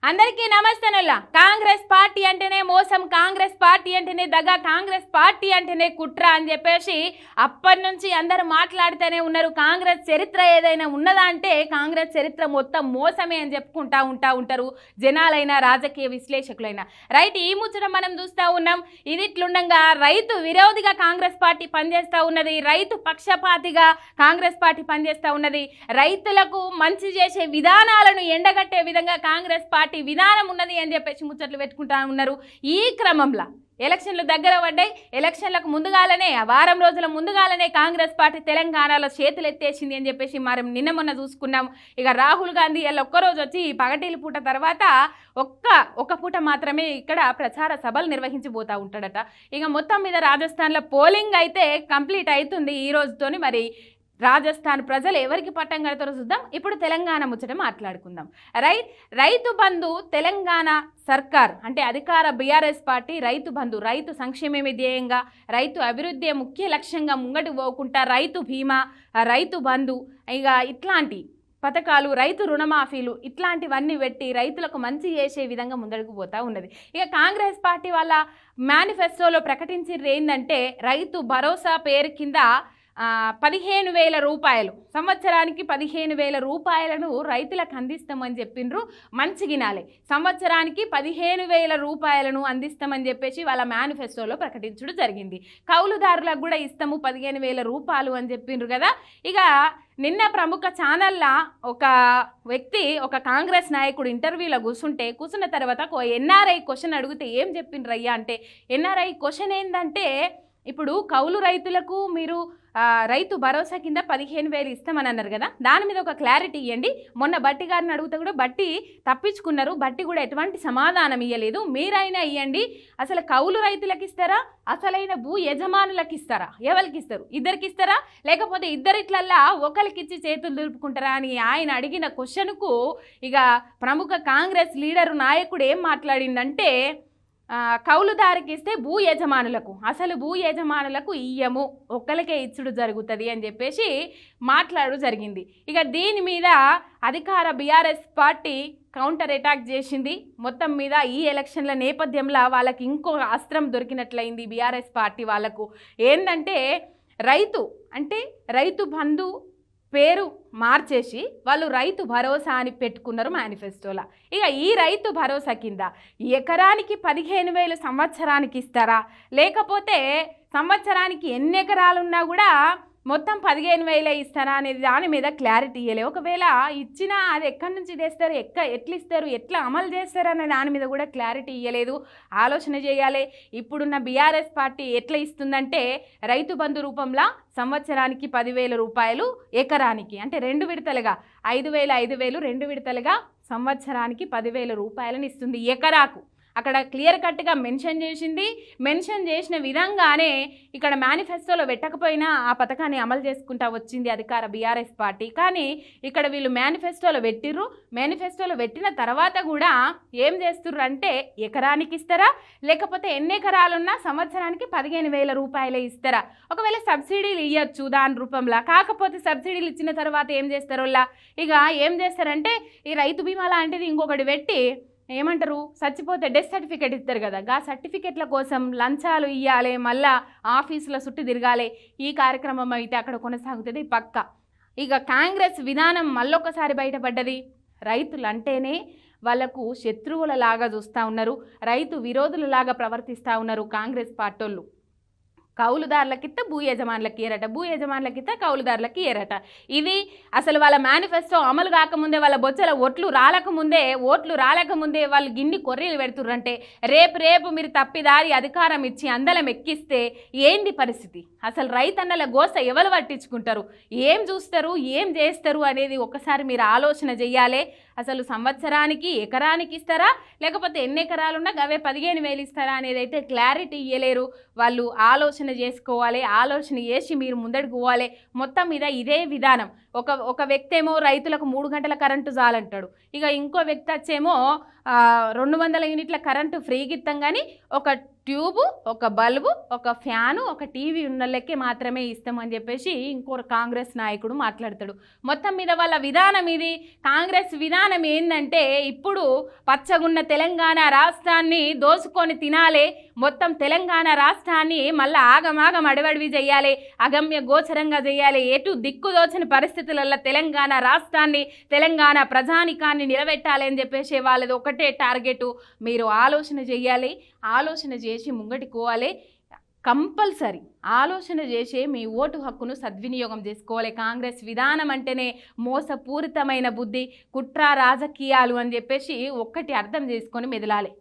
అందరికీ నమస్తేనుల్లా. కాంగ్రెస్ పార్టీ అంటేనే మోసం, కాంగ్రెస్ పార్టీ అంటేనే దగా, కాంగ్రెస్ పార్టీ అంటేనే కుట్ర అని చెప్పేసి అప్పటి నుంచి అందరూ మాట్లాడుతూనే ఉన్నారు. కాంగ్రెస్ చరిత్ర ఏదైనా ఉన్నదా అంటే కాంగ్రెస్ చరిత్ర మొత్తం మోసమే అని చెప్పుకుంటా ఉంటారు జనాలైనా రాజకీయ విశ్లేషకులైనా. రైట్, ఈ ముచ్చట మనం చూస్తూ ఉన్నాం. ఇది ఇట్లుండగా రైతు విరోధిగా కాంగ్రెస్ పార్టీ పనిచేస్తూ ఉన్నది, రైతు పక్షపాతిగా కాంగ్రెస్ పార్టీ పనిచేస్తూ ఉన్నది. రైతులకు మంచి చేసే విధానాలను ఎండగట్టే విధంగా కాంగ్రెస్ పార్టీ విధానం ఉన్నది అని చెప్పేసి ముచ్చట్లు పెట్టుకుంటా ఉన్నారు. ఈ క్రమంలో ఎలక్షన్లు దగ్గర పడ్డాయి. ఎలక్షన్లకు ముందుగాలనే, వారం రోజుల ముందుగాలనే కాంగ్రెస్ పార్టీ తెలంగాణలో చేతులు ఎత్తేసింది అని చెప్పేసి మనం నిన్న మొన్న చూసుకున్నాం. ఇక రాహుల్ గాంధీ ఒక్కరోజు వచ్చి పగటిల పూట తర్వాత ఒక్క పూట మాత్రమే ఇక్కడ ప్రచార సభలు నిర్వహించిపోతూ ఉంటాడట. ఇక మొత్తం మీద రాజస్థాన్లో పోలింగ్ అయితే కంప్లీట్ అవుతుంది ఈ రోజుతోని. మరి రాజస్థాన్ ప్రజలు ఎవరికి పట్టం కడతారో చూద్దాం. ఇప్పుడు తెలంగాణ ముచ్చట మాట్లాడుకుందాం. రైతు బంధు తెలంగాణ సర్కార్ అంటే అధికార బీఆర్ఎస్ పార్టీ రైతు బంధు, రైతు సంక్షేమమే ధ్యేయంగా, రైతు అభివృద్ధి ముఖ్య లక్ష్యంగా ముంగటి పోకుండా రైతు బీమా, రైతు బంధు, ఇక ఇట్లాంటి పథకాలు, రైతు రుణమాఫీలు ఇట్లాంటివన్నీ పెట్టి రైతులకు మంచి చేసే విధంగా ముందడుగు పోతూ ఉన్నది. ఇక కాంగ్రెస్ పార్టీ వాళ్ళ మేనిఫెస్టోలో ప్రకటించింది ఏంటంటే రైతు భరోసా పేరు కింద 15,000 రూపాయలు, సంవత్సరానికి 15,000 రూపాయలను రైతులకు అందిస్తామని చెప్పిండ్రు. మంచిగినాలే, సంవత్సరానికి 15,000 రూపాయలను అందిస్తామని చెప్పేసి వాళ్ళ మేనిఫెస్టోలో ప్రకటించడం జరిగింది. కౌలుదారులకు కూడా ఇస్తాము 15,000 రూపాయలు అని చెప్పిండ్రు కదా. ఇక నిన్న ప్రముఖ ఛానల్లా ఒక వ్యక్తి, ఒక కాంగ్రెస్ నాయకుడు ఇంటర్వ్యూలో కూర్చున్న తర్వాత ఎన్ఆర్ఐ క్వశ్చన్ అడిగితే ఏం చెప్పిండ్రు అయ్యా అంటే, ఎన్ఆర్ఐ క్వశ్చన్ ఏంటంటే, ఇప్పుడు కౌలు రైతులకు మీరు రైతు భరోసా కింద 15,000 ఇస్తామని అన్నారు కదా, దాని మీద ఒక క్లారిటీ ఇవ్వండి. మొన్న బట్టి గారిని అడిగితే కూడా బట్టి తప్పించుకున్నారు, బట్టి కూడా ఎటువంటి సమాధానం ఇవ్వలేదు. మీరైనా ఇవ్వండి, అసలు కౌలు రైతులకు ఇస్తారా, అసలైన భూ యజమానులకు ఇస్తారా, ఎవరికి ఇస్తారు, ఇద్దరికి ఇస్తారా, లేకపోతే ఇద్దరిట్లల్లా ఒకరికిచ్చి చేతులు దులుపుకుంటారా అని ఆయన అడిగిన క్వశ్చన్కు ఇక ప్రముఖ కాంగ్రెస్ లీడరు నాయకుడు ఏం మాట్లాడిందంటే, కౌలుదారికి ఇస్తే భూ యజమానులకు, అసలు భూ యజమానులకు ఇయ్యము, ఒక్కరికే ఇచ్చుడు జరుగుతుంది అని చెప్పేసి మాట్లాడు జరిగింది. ఇక దీని మీద అధికార బీఆర్ఎస్ పార్టీ కౌంటర్ అటాక్ చేసింది. మొత్తం మీద ఈ ఎలక్షన్ల నేపథ్యంలో వాళ్ళకి ఇంకో అస్త్రం దొరికినట్లయింది బీఆర్ఎస్ పార్టీ వాళ్ళకు. ఏంటంటే, రైతు బంధు పేరు మార్చేసి వాళ్ళు రైతు భరోసా అని పెట్టుకున్నారు మేనిఫెస్టోలో. ఇక ఈ రైతు భరోసా కింద ఎకరానికి 15,000 సంవత్సరానికి ఇస్తారా, లేకపోతే సంవత్సరానికి ఎన్ని ఎకరాలున్నా కూడా మొత్తం 15,000 ఇస్తారా అనేది దాని మీద క్లారిటీ ఇవ్వలేదు. ఒకవేళ ఇచ్చినా అది ఎక్కడి నుంచి తెస్తారు, ఎట్లా ఇస్తారు, ఎట్లా అమలు చేస్తారు అనే దాని మీద కూడా క్లారిటీ ఇవ్వలేదు. ఆలోచన చేయాలి. ఇప్పుడున్న బీఆర్ఎస్ పార్టీ ఎట్లా ఇస్తుందంటే, రైతు బంధు రూపంలో సంవత్సరానికి 10,000 రూపాయలు, ఎకరానికి అంటే 2 విడతలుగా 5,000 2 విడతలుగా సంవత్సరానికి 10,000 రూపాయలను ఇస్తుంది ఎకరాకు. అక్కడ క్లియర్ కట్గా మెన్షన్ చేసిన విధంగానే ఇక్కడ మేనిఫెస్టోలో పెట్టకపోయినా ఆ పథకాన్ని అమలు చేసుకుంటా వచ్చింది అధికార బీఆర్ఎస్ పార్టీ. కానీ ఇక్కడ వీళ్ళు మేనిఫెస్టోలో పెట్టిన తర్వాత కూడా ఏం చేస్తుర్రు అంటే, ఎకరానికి ఇస్తారా, లేకపోతే ఎన్ని ఎకరాలున్నా సంవత్సరానికి 15,000 రూపాయలే ఇస్తారా. ఒకవేళ సబ్సిడీలు ఇవ్వచ్చు దాని రూపంలో, కాకపోతే సబ్సిడీలు ఇచ్చిన తర్వాత ఏం చేస్తారు, ఇక ఏం చేస్తారంటే ఈ రైతు బీమా లాంటిది ఇంకొకటి పెట్టి ఏమంటారు, చచ్చిపోతే డెత్ సర్టిఫికేట్ ఇస్తారు కదా, ఆ సర్టిఫికేట్ల కోసం లంచాలు ఇవ్వాలి, మళ్ళా ఆఫీసుల చుట్టూ తిరగాలి. ఈ కార్యక్రమం అయితే అక్కడ కొనసాగుతుంది పక్క. ఇక కాంగ్రెస్ విధానం మళ్ళొకసారి బయటపడ్డది. రైతులు అంటేనే వాళ్ళకు శత్రువులలాగా చూస్తూ ఉన్నారు, రైతు విరోధులలాగా ప్రవర్తిస్తూ ఉన్నారు కాంగ్రెస్ పార్టీలు. కౌలుదారులకిత్త భూ యజమానులకి ఏరట, భూ యజమానులకిత్త కౌలుదారులకి ఏరట. ఇది అసలు వాళ్ళ మేనిఫెస్టో అమలు కాకముందే, వాళ్ళ బొచ్చల ఓట్లు రాలేకముందే వాళ్ళు గిన్ని కొర్రీలు పెడుతుర్రంటే, రేపు మీరు తప్పిదారి అధికారం ఇచ్చి అందలం ఎక్కిస్తే ఏంది పరిస్థితి? అసలు రైతన్నల గోస ఎవరు పట్టించుకుంటారు, ఏం చూస్తారు, ఏం చేస్తారు అనేది ఒకసారి మీరు ఆలోచన చెయ్యాలి. అసలు సంవత్సరానికి ఎకరానికి ఇస్తారా, లేకపోతే ఎన్ని ఎకరాలున్నా అవే 15,000 ఇస్తారా అనేది అయితే క్లారిటీ ఇవ్వలేరు. వాళ్ళు ఆలోచన చేసుకోవాలి, ఆలోచన చేసి మీరు ముందడుగు పోవాలి. మొత్తం మీద ఇదే విధానం. ఒక వ్యక్తి ఏమో రైతులకు 3 గంటల కరెంటు చాలంటాడు, ఇక ఇంకో వ్యక్తి వచ్చేమో 200 యూనిట్ల కరెంటు ఫ్రీగా ఇస్తాం కానీ ఒక ట్యూబు, ఒక బల్బు, ఒక ఫ్యాను, ఒక టీవీ ఉన్నోళ్ళకే మాత్రమే ఇస్తామని చెప్పేసి ఇంకో కాంగ్రెస్ నాయకుడు మాట్లాడతాడు. మొత్తం మీద వాళ్ళ విధానం ఇది. కాంగ్రెస్ విధానం ఏంటంటే ఇప్పుడు పచ్చగున్న తెలంగాణ రాష్ట్రాన్ని దోసుకొని తినాలి, మొత్తం తెలంగాణ రాష్ట్రాన్ని మళ్ళీ ఆగమాగం అడవడివి చేయాలి, అగమ్య గోచరంగా చేయాలి, ఎటు దిక్కుదోచని పరిస్థితులలో తెలంగాణ రాష్ట్రాన్ని, తెలంగాణ ప్రజానికాన్ని నిలబెట్టాలి అని చెప్పేసి వాళ్ళది ఒకటే టార్గెట్. మీరు ఆలోచన చేయాలి, ఆలోచన చేసి ముంగటికోవాలి. కంపల్సరీ ఆలోచన చేసి మీ ఓటు హక్కును సద్వినియోగం చేసుకోవాలి. కాంగ్రెస్ విధానం అంటేనే మోసపూరితమైన బుద్ధి, కుట్ర రాజకీయాలు అని చెప్పేసి ఒక్కటి అర్థం చేసుకొని మెదలాలి.